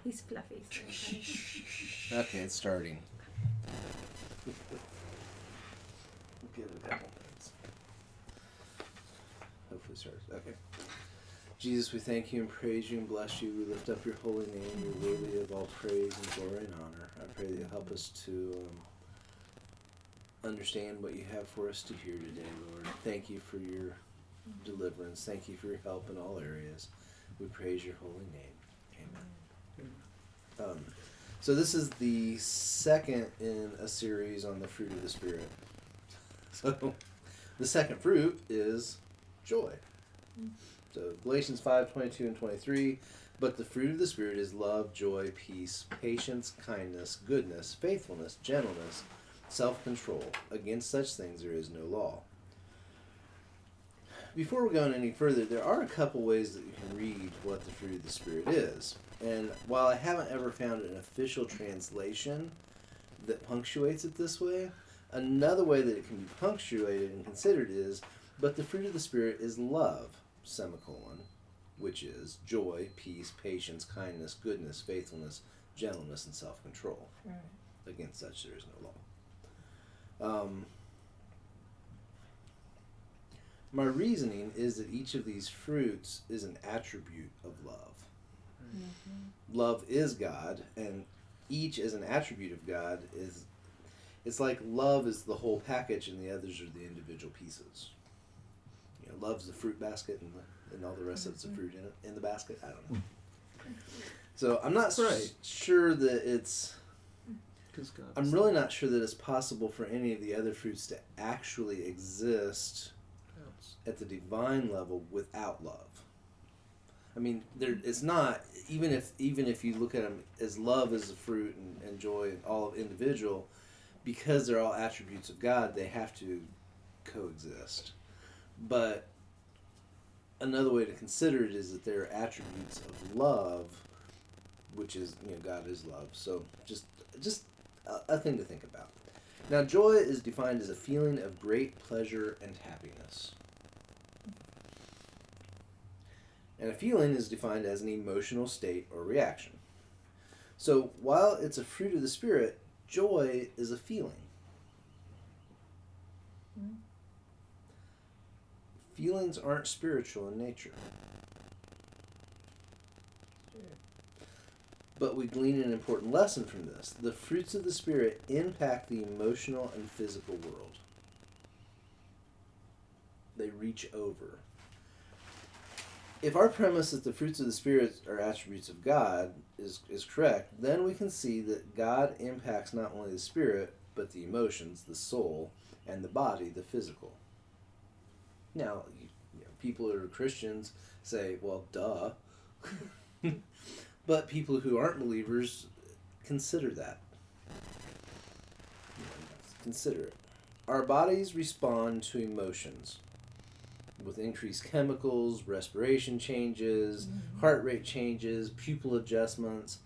He's fluffy. So Okay, it's starting. Give it a couple minutes. Hopefully it starts. Okay. Jesus, we thank you and praise you and bless you. We lift up your holy name. You're worthy of all praise and glory and honor. I pray that you'll help us to understand what you have for us to hear today, Lord. Thank you for your deliverance. Thank you for your help in all areas. We praise your holy name. Amen. So this is the second in a series on the fruit of the Spirit. So the second fruit is joy. So Galations 5:22 and 23, but the fruit of the Spirit is love, joy, peace, patience, kindness, goodness, faithfulness, gentleness, self-control. Against such things there is no law. Before we go on any further, there are a couple ways that you can read what the fruit of the Spirit is. And while I haven't ever found an official translation that punctuates it this way, another way that it can be punctuated and considered is, but the fruit of the Spirit is love, semicolon, which is joy, peace, patience, kindness, goodness, faithfulness, gentleness, and self-control. Right. Against such there is no law. My reasoning is that each of these fruits is an attribute of love. Mm-hmm. Love is God, and each as an attribute of God is, it's like love is the whole package and the others are the individual pieces. You know, love's the fruit basket and all the rest of it's the fruit in the basket. I don't know. So I'm not sure that it's... I'm really not sure that it's possible for any of the other fruits to actually exist at the divine level without love. I mean, it's not, even if you look at them as love as a fruit and joy and all of individual, because they're all attributes of God, they have to coexist. But another way to consider it is that they're attributes of love, which is, God is love. So just a thing to think about. Now, joy is defined as a feeling of great pleasure and happiness. And a feeling is defined as an emotional state or reaction. So while it's a fruit of the Spirit, joy is a feeling. Mm-hmm. Feelings aren't spiritual in nature. But we glean an important lesson from this. The fruits of the Spirit impact the emotional and physical world. They reach over. If our premise that the fruits of the Spirit are attributes of God is correct, then we can see that God impacts not only the spirit, but the emotions, the soul, and the body, the physical. Now, people who are Christians say, well, duh. But people who aren't believers consider that. Consider it. Our bodies respond to emotions with increased chemicals, respiration changes, heart rate changes, pupil adjustments.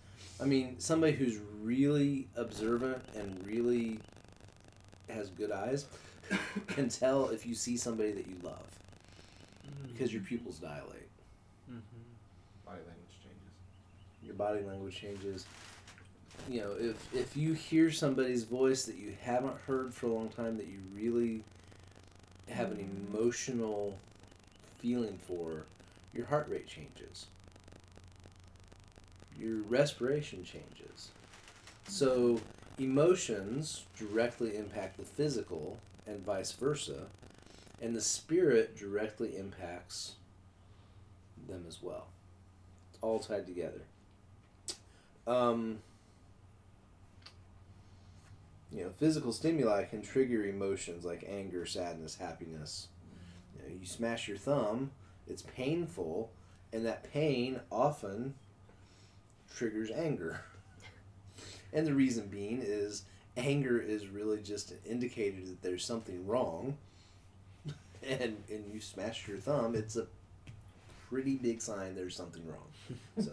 I mean, somebody who's really observant and really has good eyes can tell if you see somebody that you love because your pupils dilate. Body language changes. Your body language changes. If you hear somebody's voice that you haven't heard for a long time that you really have an emotional feeling for, your heart rate changes. Your respiration changes. So emotions directly impact the physical and vice versa, and the spirit directly impacts them as well. It's all tied together. Physical stimuli can trigger emotions like anger, sadness, happiness. You smash your thumb, it's painful, and that pain often triggers anger. And the reason being is anger is really just an indicator that there's something wrong. And you smash your thumb, it's a pretty big sign there's something wrong. So,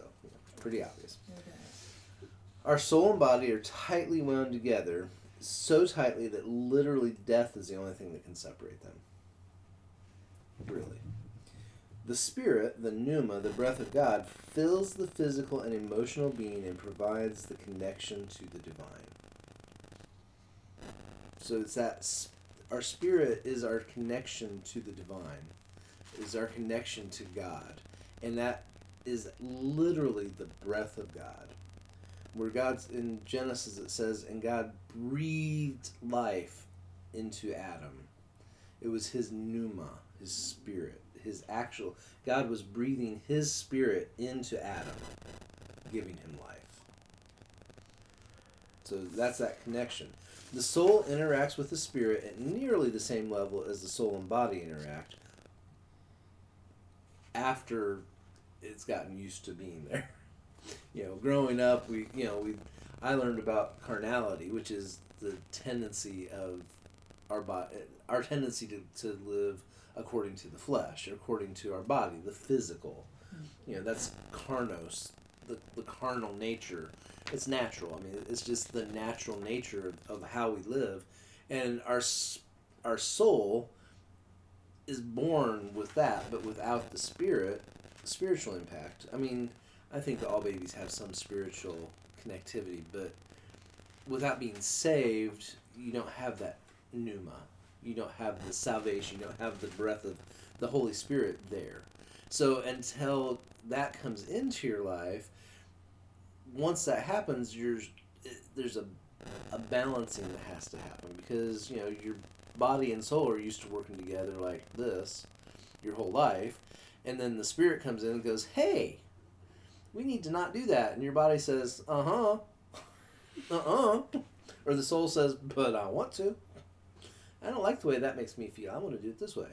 pretty obvious. Okay. Our soul and body are tightly wound together, so tightly that literally death is the only thing that can separate them. Really. The Spirit, the pneuma, the breath of God, fills the physical and emotional being and provides the connection to the divine. So it's that our spirit is our connection to the divine, is our connection to God. And that is literally the breath of God. Where God's, in Genesis it says, and God breathed life into Adam. It was his pneuma, his spirit, his actual, God was breathing his spirit into Adam, giving him life. So that's that connection. The soul interacts with the spirit at nearly the same level as the soul and body interact after it's gotten used to being there. Growing up, I learned about carnality, which is the tendency of our tendency to live according to the flesh, according to our body, the physical. That's carnos, the carnal nature. It's natural. I mean, it's just the natural nature of how we live. And our soul is born with that, but without the spiritual impact. I mean, I think that all babies have some spiritual connectivity, but without being saved, you don't have that pneuma. You don't have the salvation. You don't have the breath of the Holy Spirit there. So until that comes into your life, once that happens, there's a balancing that has to happen, because your body and soul are used to working together like this your whole life, and then the Spirit comes in and goes, hey, we need to not do that, and your body says, or the soul says, but I want to. I don't like the way that makes me feel. I want to do it this way.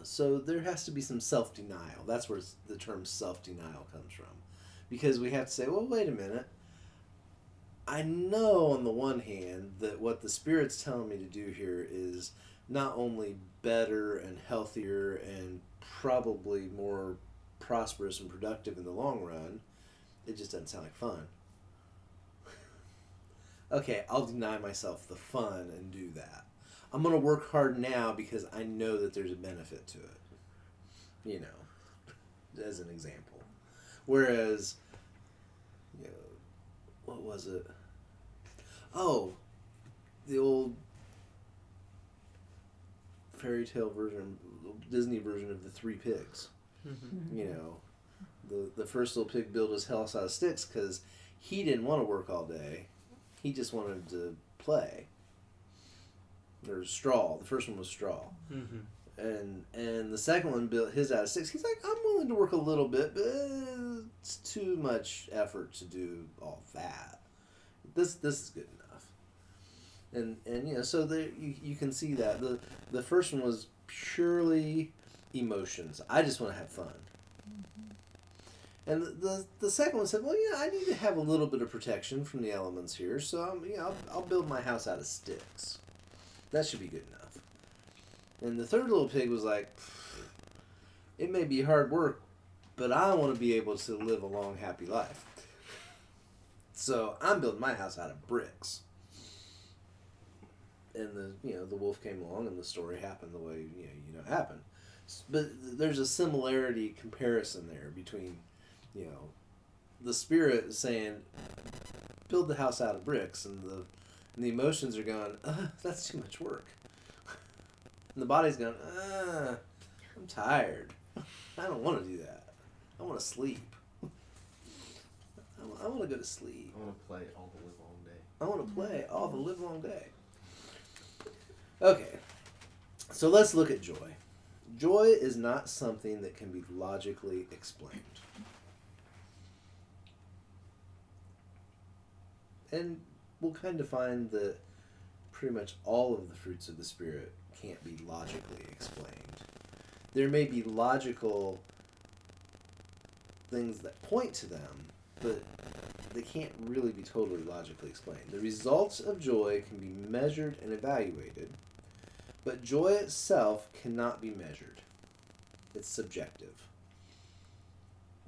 So there has to be some self-denial. That's where the term self-denial comes from. Because we have to say, well, wait a minute. I know on the one hand that what the Spirit's telling me to do here is not only better and healthier and probably more prosperous and productive in the long run, it just doesn't sound like fun. Okay, I'll deny myself the fun and do that. I'm going to work hard now because I know that there's a benefit to it. As an example. Whereas, what was it? Oh, the old fairy tale version, Disney version of the Three Pigs. The first little pig built his house out of sticks because he didn't want to work all day. He just wanted to play. There was straw. The first one was straw. And the second one built his out of sticks. He's like, I'm willing to work a little bit, but it's too much effort to do all that. This is good enough. And so there, you can see that. The first one was purely emotions. I just want to have fun. And the second one said, well, I need to have a little bit of protection from the elements here, so I'll build my house out of sticks. That should be good enough. And the third little pig was like, it may be hard work, but I want to be able to live a long, happy life. So I'm building my house out of bricks. And the wolf came along and the story happened the way it happened. But there's a similarity comparison there between the Spirit saying build the house out of bricks, and the emotions are going, that's too much work. And the body's going, I'm tired. I don't want to do that. I want to sleep. I want to go to sleep. I want to play all the live long day. I want to play all the live long day. Okay, so let's look at joy. Joy is not something that can be logically explained. And we'll kind of find that pretty much all of the fruits of the Spirit can't be logically explained. There may be logical things that point to them, but they can't really be totally logically explained. The results of joy can be measured and evaluated, but joy itself cannot be measured. It's subjective.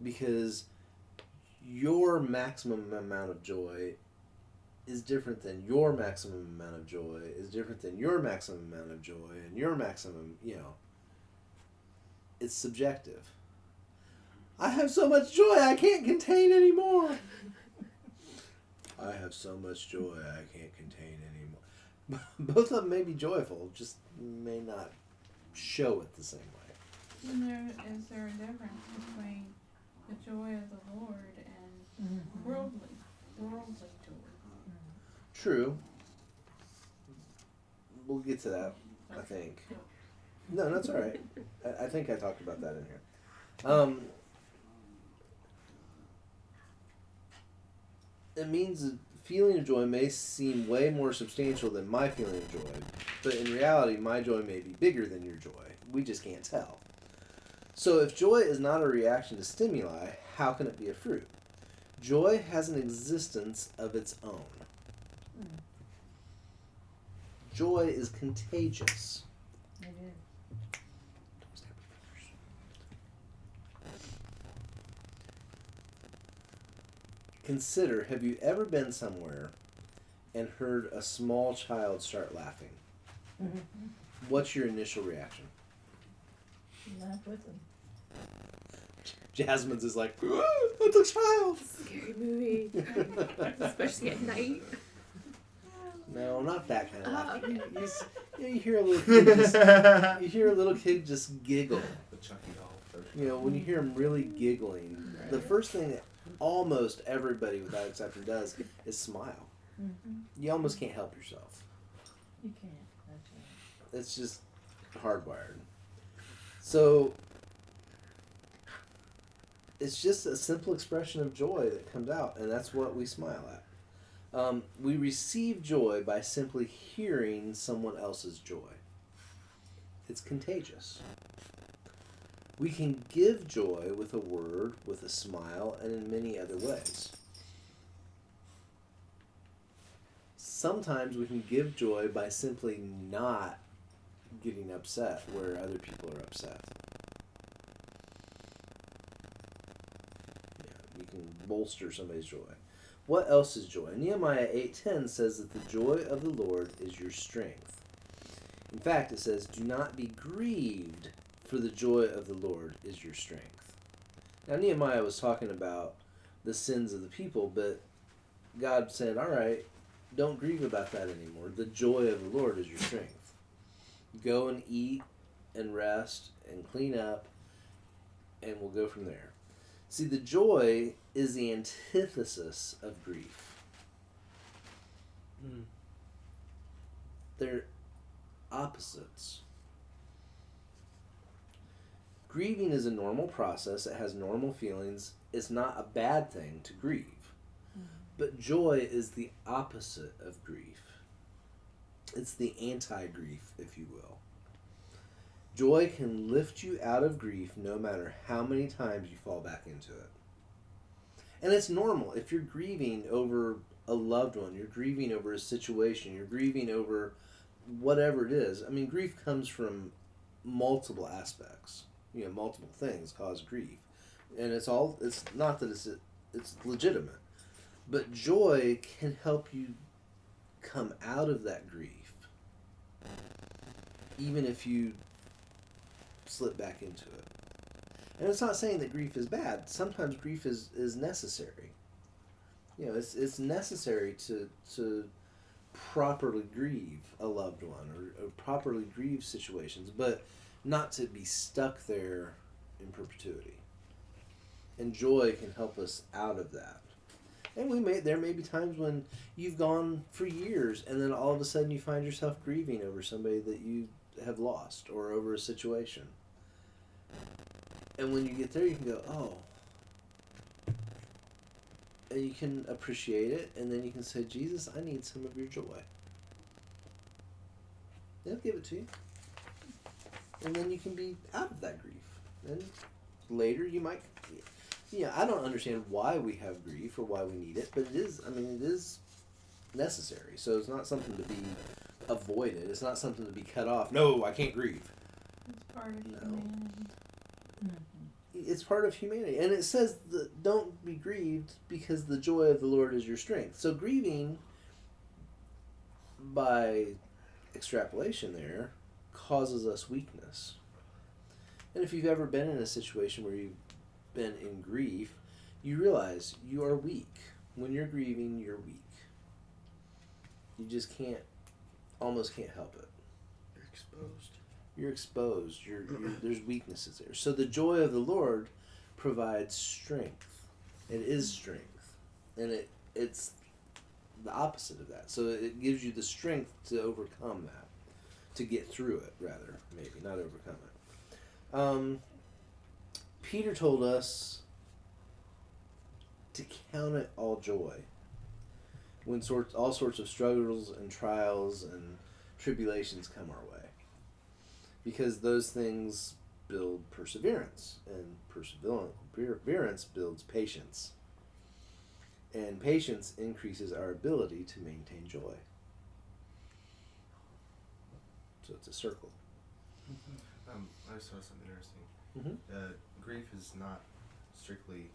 Because your maximum amount of joy is different than your maximum amount of joy, is different than your maximum amount of joy, and your maximum, it's subjective. I have so much joy I can't contain anymore. I have so much joy I can't contain anymore. Both of them may be joyful, just may not show it the same way. And is there a difference between the joy of the Lord and worldly joy? True. We'll get to that, I think. No, that's all right. I think I talked about that in here. It means the feeling of joy may seem way more substantial than my feeling of joy, but in reality, my joy may be bigger than your joy. We just can't tell. So if joy is not a reaction to stimuli, how can it be a fruit? Joy has an existence of its own. Joy is contagious. It is. Consider, have you ever been somewhere and heard a small child start laughing? Mm-hmm. What's your initial reaction? Laugh with them. Jasmine's is like, it's a child! Scary movie. Especially at night. No, not that kind of laughing. Okay. You hear a little kid you hear a little kid just giggle. The Chucky doll first. You know, when you hear him really giggling, the first thing that almost everybody without exception does is smile. Mm-hmm. You almost can't help yourself. You can't. That's right. It's just hardwired. So it's just a simple expression of joy that comes out, and that's what we smile at. We receive joy by simply hearing someone else's joy. It's contagious. We can give joy with a word, with a smile, and in many other ways. Sometimes we can give joy by simply not getting upset where other people are upset. Yeah, you can bolster somebody's joy. What else is joy? Nehemiah 8:10 says that the joy of the Lord is your strength. In fact, it says, do not be grieved, for the joy of the Lord is your strength. Now, Nehemiah was talking about the sins of the people, but God said, all right, don't grieve about that anymore. The joy of the Lord is your strength. Go and eat and rest and clean up, and we'll go from there. See, the joy is the antithesis of grief. They're opposites. Grieving is a normal process. It has normal feelings. It's not a bad thing to grieve. But joy is the opposite of grief. It's the anti-grief, if you will. Joy can lift you out of grief no matter how many times you fall back into it. And it's normal. If you're grieving over a loved one, you're grieving over a situation, you're grieving over whatever it is. I mean, grief comes from multiple aspects. You know, multiple things cause grief. And it's not that it's legitimate. But joy can help you come out of that grief, even if you slip back into it. And it's not saying that grief is bad. Sometimes grief is necessary. You know, it's necessary to properly grieve a loved one or properly grieve situations, but not to be stuck there in perpetuity. And joy can help us out of that. And there may be times when you've gone for years and then all of a sudden you find yourself grieving over somebody that you have lost or over a situation. And when you get there, you can go, oh. And you can appreciate it, and then you can say, Jesus, I need some of your joy. They'll give it to you. And then you can be out of that grief. And later you might... Yeah, I don't understand why we have grief or why we need it, but it is necessary. So it's not something to be avoided. It's not something to be cut off. No, I can't grieve. It's part of humanity. It's part of humanity. And it says that don't be grieved because the joy of the Lord is your strength. So grieving, by extrapolation there, causes us weakness. And if you've ever been in a situation where you've been in grief, you realize you are weak. When you're grieving, you're weak. You just almost can't help it. You're exposed. You're exposed. There's weaknesses there. So the joy of the Lord provides strength. It is strength. And it's the opposite of that. So it gives you the strength to overcome that. To get through it, rather. Maybe, not overcome it. Peter told us to count it all joy when all sorts of struggles and trials and tribulations come our way. Because those things build perseverance, and perseverance builds patience. And patience increases our ability to maintain joy. So it's a circle. I saw something interesting. Mm-hmm. Grief is not strictly,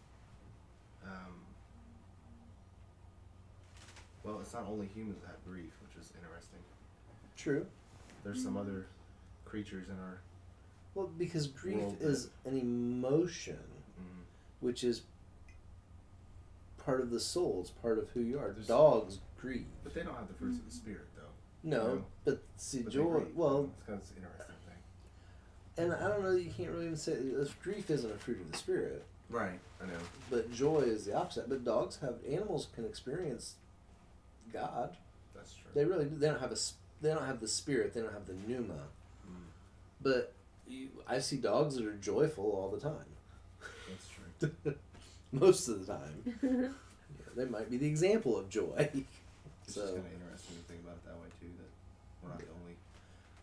well, it's not only humans that have grief, which is interesting. True. There's some other creatures in our Well, because grief world is an emotion, which is part of the soul. It's part of who you are. Dogs grieve. But they don't have the fruits of the spirit, though. No, but see, But they joy. grieve. Well, It's kind of an interesting thing. and I don't know that you can't really even say if grief isn't a fruit of the spirit. Right, I know. But joy is the opposite. But animals can experience God. That's true. They really do. They don't have the spirit. They don't have the pneuma. But I see dogs that are joyful all the time. That's true. Most of the time. They might be the example of joy. It's just kind of interesting to think about it that way too. That we're not the only.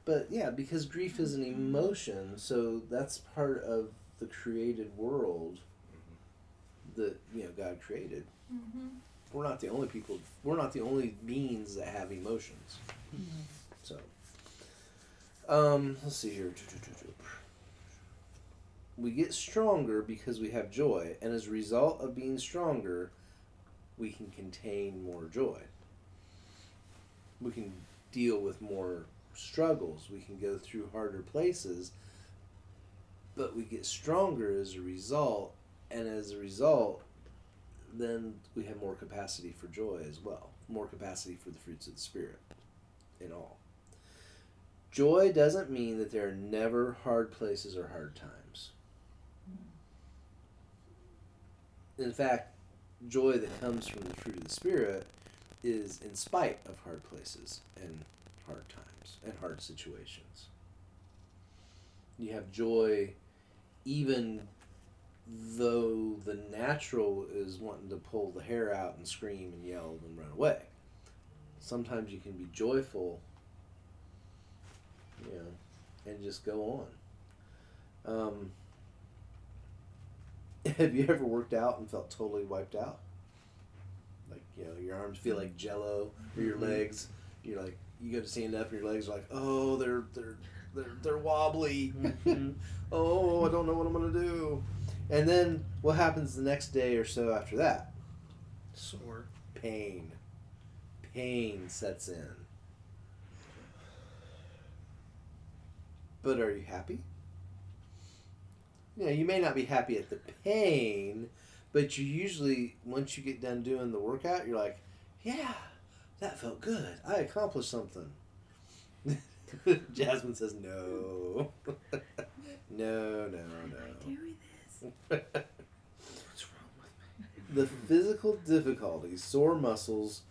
But yeah, because grief is an emotion, so that's part of the created world that God created. Mm-hmm. We're not the only people. We're not the only beings that have emotions. So, let's see here. We get stronger because we have joy, and as a result of being stronger, we can contain more joy. We can deal with more struggles. We can go through harder places, but we get stronger as a result, and as a result, then we have more capacity for joy as well. More capacity for the fruits of the Spirit in all. Joy doesn't mean that there are never hard places or hard times. In fact, joy that comes from the fruit of the Spirit is in spite of hard places and hard times and hard situations. You have joy even though the natural is wanting to pull the hair out and scream and yell and run away. Sometimes you can be joyful, and just go on. Have you ever worked out and felt totally wiped out? Like, your arms feel like jello, or your legs, you're like, you go to stand up and your legs are like, oh, they're wobbly. Oh, I don't know what I'm gonna do. And then what happens the next day or so after that? Sore. Pain sets in. But are you happy? You may not be happy at the pain, but you usually, once you get done doing the workout, you're like, yeah, that felt good. I accomplished something. Jasmine says no. No. What am I doing this? What's wrong with me? The physical difficulty, sore muscles,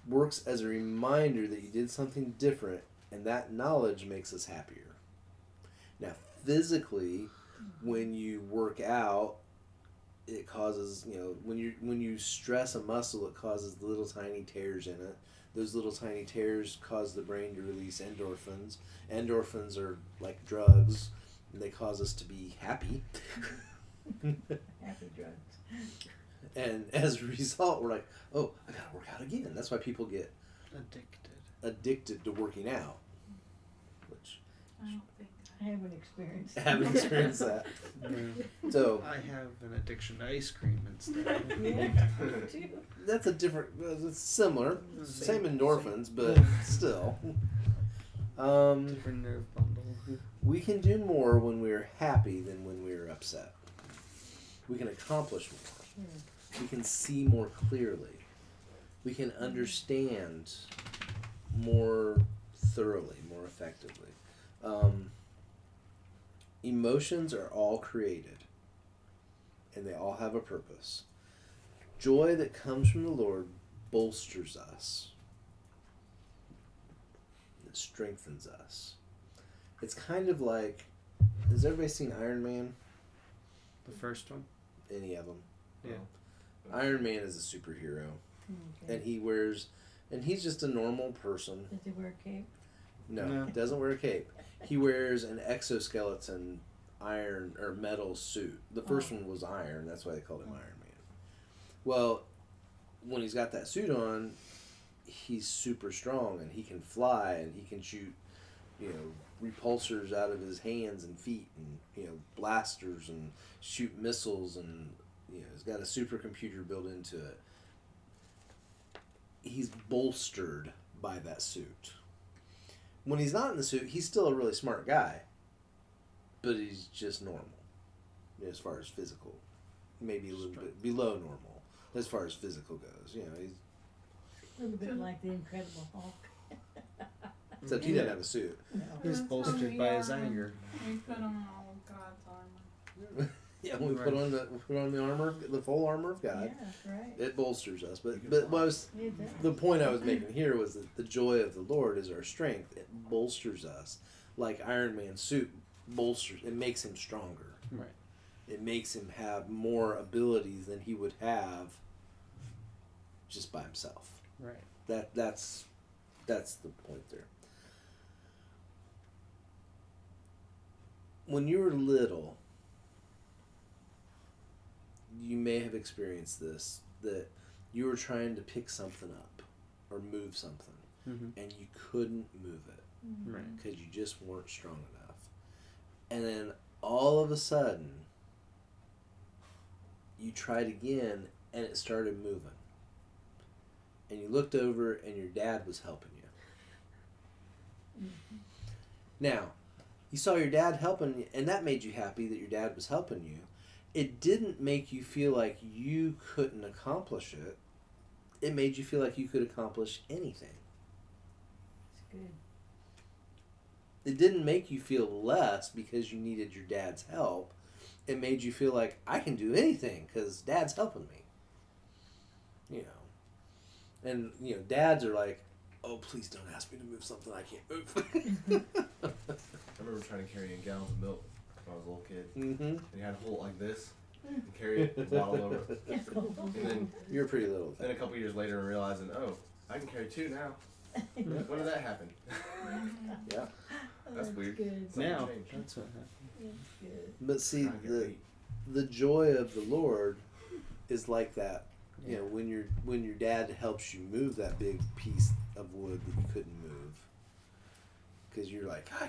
works as a reminder that you did something different, and that knowledge makes us happier. Now, physically, when you work out, it causes, when you stress a muscle, it causes little tiny tears in it. Those little tiny tears cause the brain to release endorphins. Endorphins are like drugs, and they cause us to be happy. Happy drugs. And as a result, we're like, oh, I gotta work out again. That's why people get addicted to working out. Which I don't think I haven't experienced I haven't experienced that. So I have an addiction to ice cream instead. Yeah, too. that's a different. It's similar, same endorphins, but still. Different nerve bundle. We can do more when we're happy than when we're upset. We can accomplish more. We can see more clearly. We can understand more thoroughly, more effectively. Emotions are all created, and they all have a purpose. Joy that comes from the Lord bolsters us. It strengthens us. It's kind of like, has everybody seen Iron Man? The first one? Any of them? Yeah. Iron Man is a superhero, and he's just a normal person. Does he wear a cape? No, he doesn't wear a cape. He wears an exoskeleton iron or metal suit. The first one was iron, that's why they called him Iron Man. Well, when he's got that suit on, he's super strong, and he can fly, and he can shoot, repulsors out of his hands and feet, and blasters, and shoot missiles, and he's got a supercomputer built into it. He's bolstered by that suit. When he's not in the suit, he's still a really smart guy, but he's just normal as far as physical, maybe a little bit below normal as far as physical goes. He's A little bit like the Incredible Hulk. except he doesn't have a suit. No. He's bolstered by his anger. We put on all of God's armor. Yeah, when we put on the armor, the full armor of God, Yeah, right. it bolsters us. But It does. the point I was making here was that the joy of the Lord is our strength. It bolsters us, like Iron Man's suit bolsters. It makes him stronger. Right. It makes him have more abilities than he would have just by himself. Right. That's the point there. When you were little, you may have experienced this, that you were trying to pick something up or move something, and you couldn't move it Right. because you just weren't strong enough. And then all of a sudden, you tried again, and it started moving. And you looked over, and your dad was helping you. Now, you saw your dad helping you, and that made you happy that your dad was helping you. It didn't make you feel like you couldn't accomplish it. It made you feel like you could accomplish anything. It's good. It didn't make you feel less because you needed your dad's help. It made you feel like, I can do anything because dad's helping me. And, dads are like, oh, please don't ask me to move something I can't move. I remember trying to carry in gallons of milk when I was a little kid. Mm-hmm. And you had to hold it like this and carry it, the bottle over. And then, You're pretty little. then a couple years later, and realizing, oh, I can carry 2 now. When did that happen? Yeah. That's weird. Good. Something Now, changed. that's what happened. That's good. But see, I get weight. the joy of the Lord is like that. Yeah. When your dad helps you move that big piece of wood that you couldn't move, because you're like, I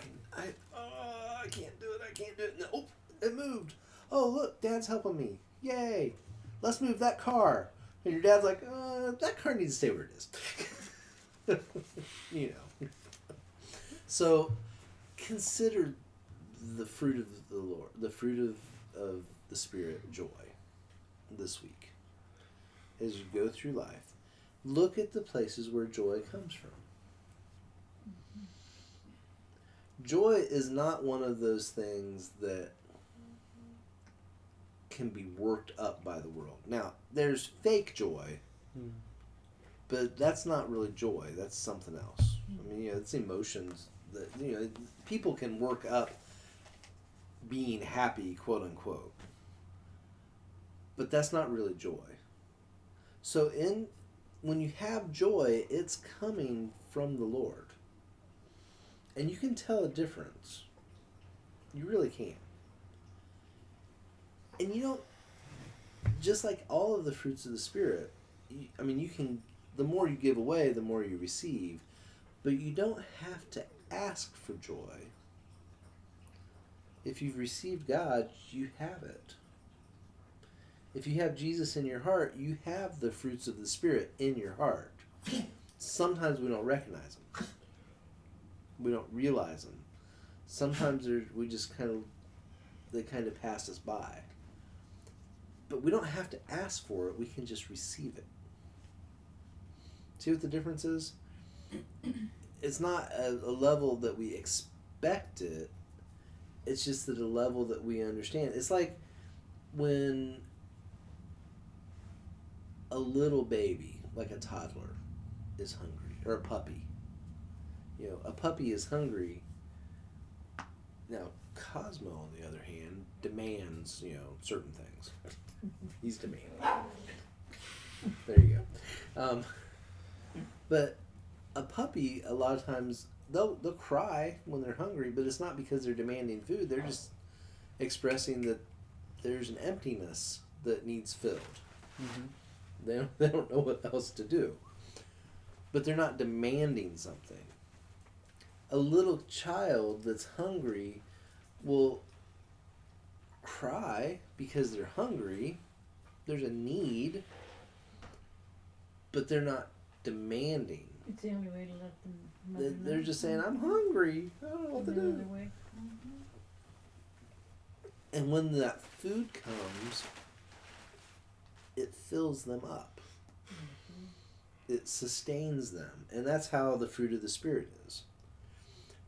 can't do it. No, oh, it moved. Oh, look, Dad's helping me. Yay! Let's move that car. And your dad's like, that car needs to stay where it is. So consider the fruit of the Lord, the fruit of the Spirit, joy, this week. As you go through life, look at the places where joy comes from. Joy is not one of those things that can be worked up by the world. Now, there's fake joy, but that's not really joy. That's something else. I mean, it's emotions that, people can work up being happy, quote unquote. But that's not really joy. So when you have joy, it's coming from the Lord. And you can tell a difference. You really can. And just like all of the fruits of the Spirit, you can, the more you give away, the more you receive. But you don't have to ask for joy. If you've received God, you have it. If you have Jesus in your heart, you have the fruits of the Spirit in your heart. Sometimes we don't recognize them. We don't realize them. Sometimes we just they kind of pass us by. But we don't have to ask for it. We can just receive it. See what the difference is? It's not a level that we expect it. It's just at a level that we understand. It's like when a little baby, like a toddler, is hungry, or a puppy. You know, a puppy is hungry. Now, Cosmo, on the other hand, demands, certain things. He's demanding. There you go. But a puppy, a lot of times, they'll cry when they're hungry, but it's not because they're demanding food. They're just expressing that there's an emptiness that needs filled. Mm-hmm. They don't know what else to do. But they're not demanding something. A little child that's hungry will cry because they're hungry. There's a need, but they're not demanding. It's the only way to let them. They're just saying, "I'm hungry. I don't know what to do." Mm-hmm. And when that food comes, it fills them up. Mm-hmm. It sustains them, and that's how the fruit of the Spirit is.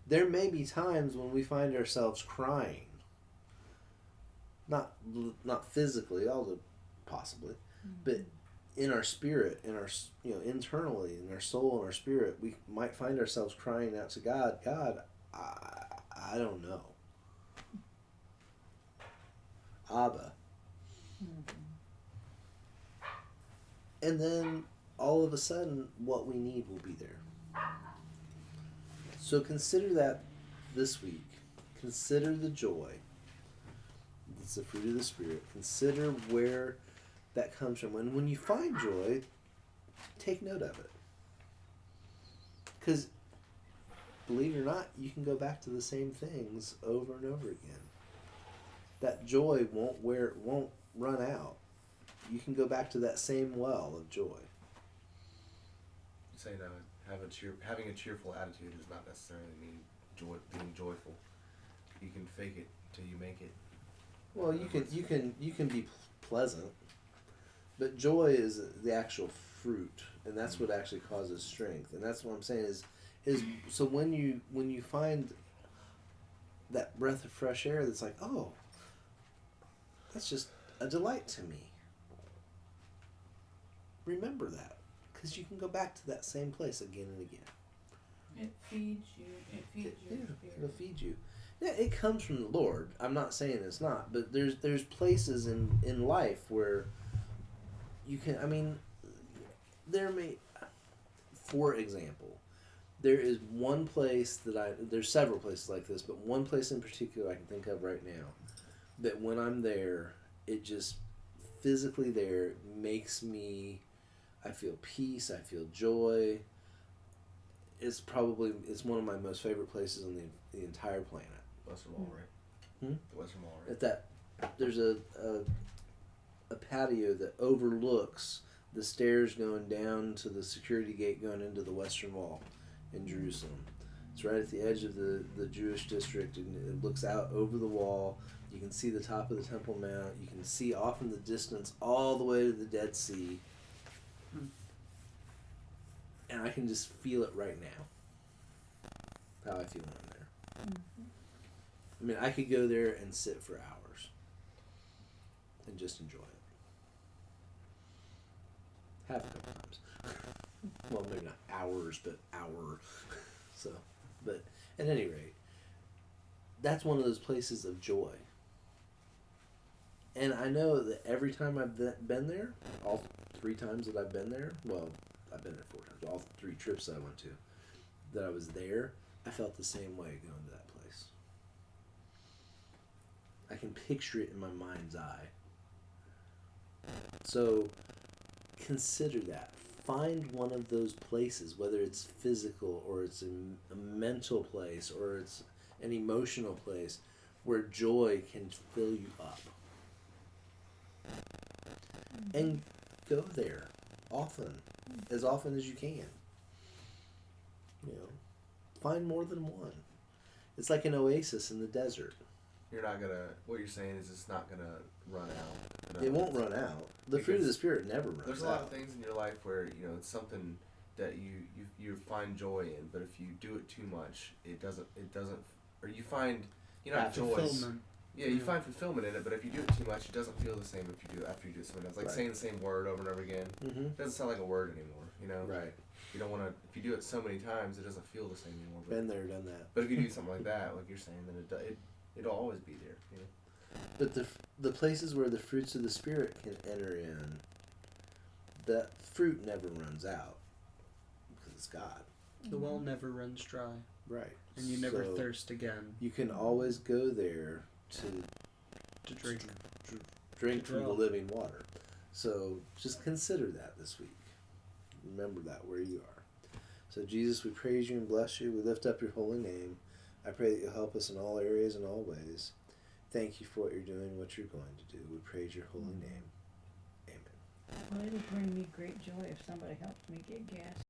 There may be times when we find ourselves crying. Not physically, although possibly, but in our spirit, internally, in our soul and our spirit, we might find ourselves crying out to God. God, I don't know. Abba. Mm-hmm. And then all of a sudden, what we need will be there. So consider that this week. Consider the joy. It's the fruit of the Spirit. Consider where that comes from. And when you find joy, take note of it. Because, believe it or not, you can go back to the same things over and over again. That joy won't run out. You can go back to that same well of joy. Saying having a cheerful attitude does not necessarily mean being joyful. You can fake it till you make it. Well, you can be pleasant, but joy is the actual fruit, and that's what actually causes strength. And that's what I'm saying is so when you find that breath of fresh air, that's like, oh, that's just a delight to me. Remember that, because you can go back to that same place again and again. It feeds you. It feeds your spirit. It'll feed you. Yeah, it comes from the Lord. I'm not saying it's not, but there's places in life where you can. I mean, for example, there is one place there's several places like this, but one place in particular I can think of right now that when I'm there, it just physically there makes me. I feel peace. I feel joy. It's one of my most favorite places on the entire planet. Western Wall, right? The Western Wall, right? There's a patio that overlooks the stairs going down to the security gate going into the Western Wall in Jerusalem. It's right at the edge of the Jewish district, and it looks out over the wall. You can see the top of the Temple Mount. You can see off in the distance all the way to the Dead Sea. And I can just feel it right now. How I feel when I'm there. Mm-hmm. I mean, I could go there and sit for hours and just enjoy it. Have a couple times. Well, maybe not hours, but hour. So, but at any rate, that's one of those places of joy. And I know that every time I've been there, all 3 times that I've been there, well, I've been there 4 times, all 3 trips that I went to, that I was there, I felt the same way going to that place. I can picture it in my mind's eye. So consider that. Find one of those places, whether it's physical or it's a mental place or it's an emotional place, where joy can fill you up. And go there as often as you can. Find more than one. It's like an oasis in the desert. You're not gonna. What you're saying is it's not gonna run out. It won't run out. The fruit of the Because Spirit never runs out. There's a lot of things in your life where it's something that you find joy in, but if you do it too much, it doesn't, or you find joy. Fulfillment. Yeah, you find fulfillment in it, but if you do it too much, it doesn't feel the same if you do it after you do it something else. Like Right. saying the same word over and over again. Mm-hmm. It doesn't sound like a word anymore. Right. You don't want to. If you do it so many times, it doesn't feel the same anymore. Been there, done that. But if you do something like that, like you're saying, then it'll always be there. But the places where the fruits of the Spirit can enter in, that fruit never runs out because it's God. The well never runs dry, Right. and you never So thirst again You can always go there to to drink. drink To from the draw. living water. So just consider that this week. Remember that where you are. So Jesus, we praise you and bless you. We lift up your holy name. I pray that you'll help us in all areas and all ways. Thank you for what you're doing, what you're going to do. We praise your holy name. Amen. Well, it'll bring me great joy if somebody helps me get gas.